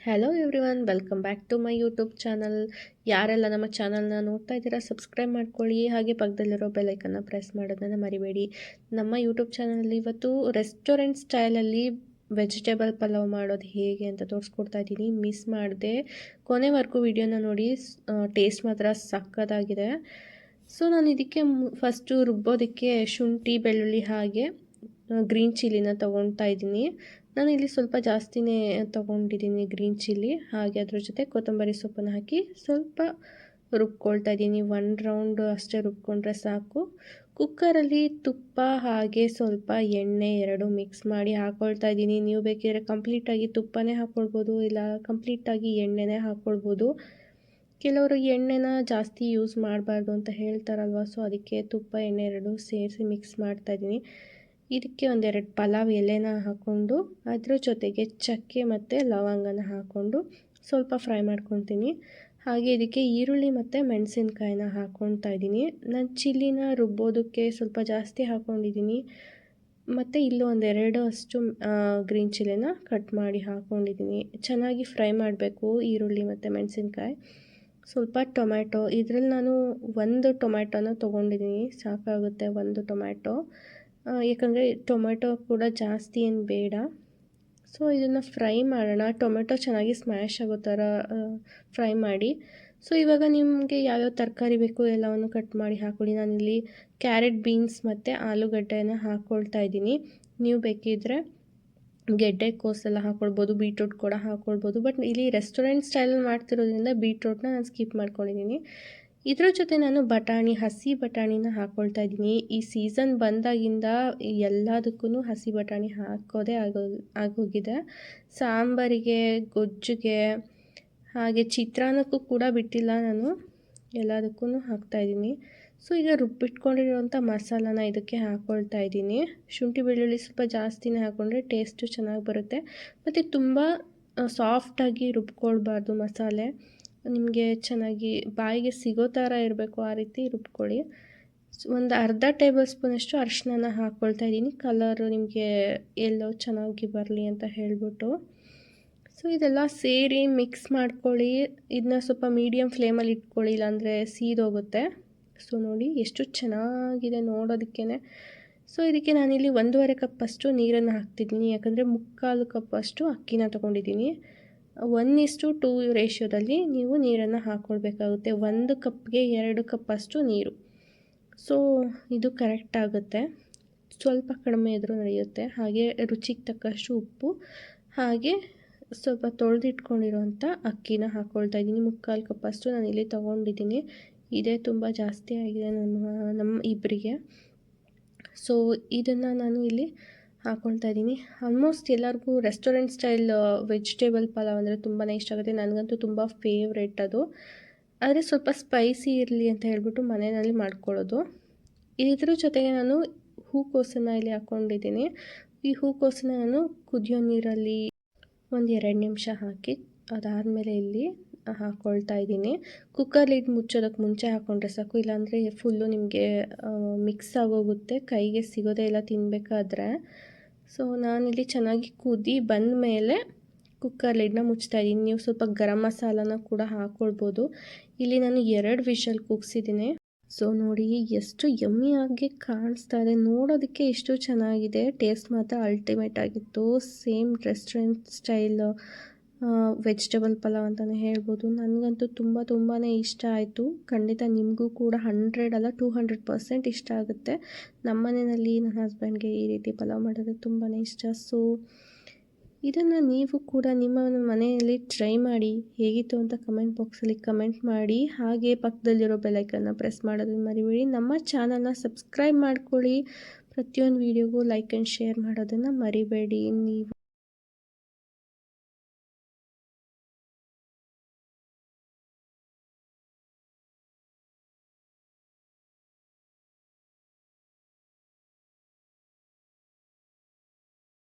Hello everyone, welcome back to my YouTube channel. ಯಾರೆಲ್ಲ ನಮ್ಮ ಚಾನಲ್ನ ನೋಡ್ತಾ ಇದ್ದೀರಾ ಸಬ್ಸ್ಕ್ರೈಬ್ ಮಾಡ್ಕೊಳ್ಳಿ, ಹಾಗೆ ಪಕ್ಕದಲ್ಲಿರೋ ಬೆಲ್ಲೈಕನ್ನ ಪ್ರೆಸ್ ಮಾಡೋದನ್ನು ಮರಿಬೇಡಿ. ನಮ್ಮ ಯೂಟ್ಯೂಬ್ ಚಾನಲಲ್ಲಿ ಇವತ್ತು ರೆಸ್ಟೋರೆಂಟ್ ಸ್ಟೈಲಲ್ಲಿ ವೆಜಿಟೇಬಲ್ ಪಲಾವ್ ಮಾಡೋದು ಹೇಗೆ ಅಂತ ತೋರಿಸ್ಕೊಡ್ತಾ ಇದ್ದೀನಿ. ಮಿಸ್ ಮಾಡದೆ ಕೊನೆವರೆಗೂ ವಿಡಿಯೋನ ನೋಡಿ, ಟೇಸ್ಟ್ ಮಾತ್ರ ಸಕ್ಕತ್ತಾಗಿದೆ. ಸೊ ನಾನು ಇದಕ್ಕೆ ಫಸ್ಟು ರುಬ್ಬೋದಕ್ಕೆ ಶುಂಠಿ, ಬೆಳ್ಳುಳ್ಳಿ ಹಾಗೆ ಗ್ರೀನ್ ಚಿಲ್ಲಿನ ತೊಗೊಳ್ತಾ ಇದ್ದೀನಿ. ನಾನು ಇಲ್ಲಿ ಸ್ವಲ್ಪ ಜಾಸ್ತಿನೇ ತೊಗೊಂಡಿದ್ದೀನಿ ಗ್ರೀನ್ ಚಿಲ್ಲಿ, ಹಾಗೆ ಅದ್ರ ಜೊತೆ ಕೊತ್ತಂಬರಿ ಸೊಪ್ಪನ್ನು ಹಾಕಿ ಸ್ವಲ್ಪ ರುಬ್ಕೊಳ್ತಾ ಇದ್ದೀನಿ. 1 ರೌಂಡ್ ಅಷ್ಟೇ ರುಬ್ಕೊಂಡ್ರೆ ಸಾಕು. ಕುಕ್ಕರಲ್ಲಿ ತುಪ್ಪ ಹಾಗೆ ಸ್ವಲ್ಪ ಎಣ್ಣೆ ಎರಡು ಮಿಕ್ಸ್ ಮಾಡಿ ಹಾಕ್ಕೊಳ್ತಾ ಇದ್ದೀನಿ. ನೀವು ಬೇಕಿದ್ರೆ ಕಂಪ್ಲೀಟಾಗಿ ತುಪ್ಪನೇ ಹಾಕ್ಕೊಳ್ಬೋದು, ಇಲ್ಲ ಕಂಪ್ಲೀಟಾಗಿ ಎಣ್ಣೆನೇ ಹಾಕ್ಕೊಳ್ಬೋದು. ಕೆಲವರು ಎಣ್ಣೆನ ಜಾಸ್ತಿ ಯೂಸ್ ಮಾಡಬಾರ್ದು ಅಂತ ಹೇಳ್ತಾರಲ್ವ, ಸೊ ಅದಕ್ಕೆ ತುಪ್ಪ ಎಣ್ಣೆ ಎರಡು ಸೇರಿಸಿ ಮಿಕ್ಸ್ ಮಾಡ್ತಾಯಿದ್ದೀನಿ. ಇದಕ್ಕೆ ಒಂದೆರಡು ಪಲಾವ್ ಎಲೆನ ಹಾಕ್ಕೊಂಡು ಅದ್ರ ಜೊತೆಗೆ ಚಕ್ಕೆ ಮತ್ತು ಲವಂಗನ ಹಾಕ್ಕೊಂಡು ಸ್ವಲ್ಪ ಫ್ರೈ ಮಾಡ್ಕೊತೀನಿ. ಹಾಗೆ ಇದಕ್ಕೆ ಈರುಳ್ಳಿ ಮತ್ತು ಮೆಣಸಿನ್ಕಾಯಿನ ಹಾಕ್ಕೊಳ್ತಾ ಇದ್ದೀನಿ. ನಾನು ಚಿಲ್ಲಿನ ರುಬ್ಬೋದಕ್ಕೆ ಸ್ವಲ್ಪ ಜಾಸ್ತಿ ಹಾಕ್ಕೊಂಡಿದ್ದೀನಿ, ಮತ್ತು ಇಲ್ಲೂ ಒಂದೆರಡು ಅಷ್ಟು ಗ್ರೀನ್ ಚಿಲ್ಲಿನ ಕಟ್ ಮಾಡಿ ಹಾಕ್ಕೊಂಡಿದ್ದೀನಿ. ಚೆನ್ನಾಗಿ ಫ್ರೈ ಮಾಡಬೇಕು ಈರುಳ್ಳಿ ಮತ್ತು ಮೆಣಸಿನ್ಕಾಯಿ. ಸ್ವಲ್ಪ ಟೊಮ್ಯಾಟೊ, ಇದರಲ್ಲಿ ನಾನು 1 ಟೊಮ್ಯಾಟೊನ ತೊಗೊಂಡಿದ್ದೀನಿ, ಸಾಕಾಗುತ್ತೆ 1 ಟೊಮ್ಯಾಟೊ, ಯಾಕಂದರೆ ಟೊಮೆಟೊ ಕೂಡ ಜಾಸ್ತಿ ಏನು ಬೇಡ. ಸೊ ಇದನ್ನು ಫ್ರೈ ಮಾಡೋಣ. ಟೊಮೆಟೊ ಚೆನ್ನಾಗಿ ಸ್ಮ್ಯಾಶ್ ಆಗೋ ಥರ ಫ್ರೈ ಮಾಡಿ. ಸೊ ಇವಾಗ ನಿಮಗೆ ಯಾವ್ಯಾವ ತರಕಾರಿ ಬೇಕು ಎಲ್ಲವನ್ನು ಕಟ್ ಮಾಡಿ ಹಾಕ್ಕೊಳ್ಳಿ. ನಾನಿಲ್ಲಿ ಕ್ಯಾರೆಟ್, ಬೀನ್ಸ್ ಮತ್ತು ಆಲೂಗಡ್ಡೆನ ಹಾಕ್ಕೊಳ್ತಾ ಇದ್ದೀನಿ. ನೀವು ಬೇಕಿದ್ದರೆ ಗೆಡ್ಡೆಕೋಸೆಲ್ಲ ಹಾಕ್ಕೊಳ್ಬೋದು, ಬೀಟ್ರೂಟ್ ಕೂಡ ಹಾಕ್ಕೊಳ್ಬೋದು. ಬಟ್ ಇಲ್ಲಿ ರೆಸ್ಟೋರೆಂಟ್ ಸ್ಟೈಲಲ್ಲಿ ಮಾಡ್ತಿರೋದ್ರಿಂದ ಬೀಟ್ರೂಟ್ನ ನಾನು ಸ್ಕಿಪ್ ಮಾಡ್ಕೊಂಡಿದ್ದೀನಿ. ಇದರ ಜೊತೆ ನಾನು ಹಸಿ ಬಟಾಣಿನ ಹಾಕ್ಕೊಳ್ತಾ ಇದ್ದೀನಿ. ಈ ಸೀಸನ್ ಬಂದಾಗಿಂದ ಎಲ್ಲದಕ್ಕೂ ಹಸಿ ಬಟಾಣಿ ಹಾಕೋದೇ ಆಗೋಗಿದೆ. ಸಾಂಬಾರಿಗೆ, ಗೊಜ್ಜಿಗೆ, ಹಾಗೆ ಚಿತ್ರಾನ್ನಕ್ಕೂ ಕೂಡ ಬಿಟ್ಟಿಲ್ಲ ನಾನು, ಎಲ್ಲದಕ್ಕೂ ಹಾಕ್ತಾಯಿದ್ದೀನಿ. ಸೊ ಈಗ ರುಬ್ಬಿಟ್ಕೊಂಡಿರೋಂಥ ಮಸಾಲಾನ ಇದಕ್ಕೆ ಹಾಕ್ಕೊಳ್ತಾ ಇದ್ದೀನಿ. ಶುಂಠಿ ಬೆಳ್ಳುಳ್ಳಿ ಸ್ವಲ್ಪ ಜಾಸ್ತಿನೇ ಹಾಕ್ಕೊಂಡ್ರೆ ಟೇಸ್ಟು ಚೆನ್ನಾಗಿ ಬರುತ್ತೆ. ಮತ್ತು ತುಂಬ ಸಾಫ್ಟಾಗಿ ರುಬ್ಕೊಳ್ಬಾರ್ದು ಮಸಾಲೆ, ನಿಮಗೆ ಚೆನ್ನಾಗಿ ಬಾಯಿಗೆ ಸಿಗೋ ಥರ ಇರಬೇಕು, ಆ ರೀತಿ ರುಬ್ಕೊಳ್ಳಿ. ಒಂದು ಅರ್ಧ ಟೇಬಲ್ ಸ್ಪೂನಷ್ಟು ಅರಿಶಿನ ಹಾಕ್ಕೊಳ್ತಾ ಇದ್ದೀನಿ, ಕಲರು ನಿಮಗೆ ಎಲ್ಲೋ ಚೆನ್ನಾಗಿ ಬರಲಿ ಅಂತ ಹೇಳಿಬಿಟ್ಟು. ಸೊ ಇದೆಲ್ಲ ಸೇರಿ ಮಿಕ್ಸ್ ಮಾಡ್ಕೊಳ್ಳಿ. ಇದನ್ನ ಸ್ವಲ್ಪ ಮೀಡಿಯಮ್ ಫ್ಲೇಮಲ್ಲಿ ಇಟ್ಕೊಳ್ಳಿ, ಇಲ್ಲಾಂದರೆ ಸೀದೋಗುತ್ತೆ. ಸೊ ನೋಡಿ ಎಷ್ಟು ಚೆನ್ನಾಗಿದೆ ನೋಡೋದಕ್ಕೇ. ಸೊ ಇದಕ್ಕೆ ನಾನಿಲ್ಲಿ 1.5 ಕಪ್ಪಷ್ಟು ನೀರನ್ನು ಹಾಕ್ತಿದ್ದೀನಿ, ಯಾಕಂದರೆ 3/4 ಕಪ್ಪಷ್ಟು ಅಕ್ಕಿನ ತೊಗೊಂಡಿದ್ದೀನಿ. 1:2 ರೇಷಿಯೋದಲ್ಲಿ ನೀವು ನೀರನ್ನು ಹಾಕ್ಕೊಳ್ಬೇಕಾಗುತ್ತೆ. 1 ಕಪ್ಗೆ 2 ಕಪ್ಪಷ್ಟು ನೀರು. ಸೊ ಇದು ಕರೆಕ್ಟ್ ಆಗುತ್ತೆ, ಸ್ವಲ್ಪ ಕಡಿಮೆ ಇದ್ರೂ ನಡೆಯುತ್ತೆ. ಹಾಗೆ ರುಚಿಗೆ ತಕ್ಕಷ್ಟು ಉಪ್ಪು, ಹಾಗೆ ಸ್ವಲ್ಪ ತೊಳೆದಿಟ್ಕೊಂಡಿರೋಂಥ ಅಕ್ಕಿನ ಹಾಕ್ಕೊಳ್ತಾ ಇದ್ದೀನಿ. 3/4 ಕಪ್ಪಷ್ಟು ನಾನಿಲ್ಲಿ ತೊಗೊಂಡಿದ್ದೀನಿ. ಇದೇ ತುಂಬ ಜಾಸ್ತಿ ಆಗಿದೆ ನಮ್ಮ ಇಬ್ಬರಿಗೆ. ಸೊ ಇದನ್ನು ನಾನು ಇಲ್ಲಿ ಹಾಕ್ಕೊಳ್ತಾ ಇದ್ದೀನಿ. ಆಲ್ಮೋಸ್ಟ್ ಎಲ್ಲರಿಗೂ ರೆಸ್ಟೋರೆಂಟ್ ಸ್ಟೈಲ್ ವೆಜಿಟೇಬಲ್ ಪಲಾವ್ ಅಂದರೆ ತುಂಬಾ ಇಷ್ಟ ಆಗುತ್ತೆ. ನನಗಂತೂ ತುಂಬ ಫೇವ್ರೇಟ್ ಅದು. ಆದರೆ ಸ್ವಲ್ಪ ಸ್ಪೈಸಿ ಇರಲಿ ಅಂತ ಹೇಳ್ಬಿಟ್ಟು ಮನೆಯಲ್ಲಿ ಮಾಡ್ಕೊಳ್ಳೋದು. ಇದ್ರ ಜೊತೆಗೆ ನಾನು ಹೂಕೋಸನ್ನು ಇಲ್ಲಿ ಹಾಕ್ಕೊಂಡಿದ್ದೀನಿ. ಈ ಹೂಕೋಸನ್ನ ನಾನು ಕುದಿಯೋ ನೀರಲ್ಲಿ 1-2 ನಿಮಿಷ ಹಾಕಿ ಅದಾದಮೇಲೆ ಇಲ್ಲಿ ಹಾಕ್ಕೊಳ್ತಾ ಇದ್ದೀನಿ. ಕುಕ್ಕರ್ ಲಿಡ್ ಮುಚ್ಚೋದಕ್ಕೆ ಮುಂಚೆ ಹಾಕ್ಕೊಂಡ್ರೆ ಸಾಕು, ಇಲ್ಲಾಂದರೆ ಫುಲ್ಲು ನಿಮಗೆ ಮಿಕ್ಸ್ ಆಗೋಗುತ್ತೆ, ಕೈಗೆ ಸಿಗೋದೇ ಇಲ್ಲ ತಿನ್ನಬೇಕಾದ್ರೆ. ಸೊ ನಾನಿಲ್ಲಿ ಚೆನ್ನಾಗಿ ಕುದಿ ಬಂದ ಮೇಲೆ ಕುಕ್ಕರ್ ಲಿಡ್ನ ಮುಚ್ತಾ ಇದ್ದೀನಿ. ನೀವು ಸ್ವಲ್ಪ ಗರಂ ಮಸಾಲಾನ ಕೂಡ ಹಾಕ್ಕೊಳ್ಬೋದು. ಇಲ್ಲಿ ನಾನು 2 ವಿಷಲ್ ಕೂಗಿಸಿದ್ದೀನಿ. ಸೊ ನೋಡಿ ಎಷ್ಟು ಯಮ್ಮಿಯಾಗಿ ಕಾಣಿಸ್ತಾ ಇದೆ, ನೋಡೋದಕ್ಕೆ ಎಷ್ಟು ಚೆನ್ನಾಗಿದೆ. ಟೇಸ್ಟ್ ಮಾತ್ರ ಅಲ್ಟಿಮೇಟ್ ಆಗಿತ್ತು. Same restaurant style vegetable pulao ಅಂತಲೇ ಹೇಳ್ಬೋದು. ನನಗಂತೂ ತುಂಬಾ ಇಷ್ಟ ಆಯಿತು. ಖಂಡಿತ ನಿಮಗೂ ಕೂಡ 100 ಅಲ್ಲ 200% ಇಷ್ಟ ಆಗುತ್ತೆ. ನಮ್ಮ ಮನೆಯಲ್ಲಿ ನನ್ನ ಹಸ್ಬೆಂಡ್ಗೆ ಈ ರೀತಿ ಪಲಾವ್ ಮಾಡೋದು ತುಂಬಾ ಇಷ್ಟ. ಸೊ ಇದನ್ನು ನೀವು ಕೂಡ ನಿಮ್ಮ ಮನೆಯಲ್ಲಿ ಟ್ರೈ ಮಾಡಿ, ಹೇಗಿತ್ತು ಅಂತ ಕಮೆಂಟ್ ಬಾಕ್ಸಲ್ಲಿ ಕಮೆಂಟ್ ಮಾಡಿ. ಹಾಗೆ ಪಕ್ಕದಲ್ಲಿರೋ ಬೆಲ್ಲೈಕನ್ನ ಪ್ರೆಸ್ ಮಾಡೋದನ್ನು ಮರಿಬೇಡಿ. ನಮ್ಮ ಚಾನಲ್ನ ಸಬ್ಸ್ಕ್ರೈಬ್ ಮಾಡ್ಕೊಳ್ಳಿ. ಪ್ರತಿಯೊಂದು ವೀಡಿಯೋಗೂ ಲೈಕ್ ಆ್ಯಂಡ್ ಶೇರ್ ಮಾಡೋದನ್ನು ಮರಿಬೇಡಿ. ನೀವು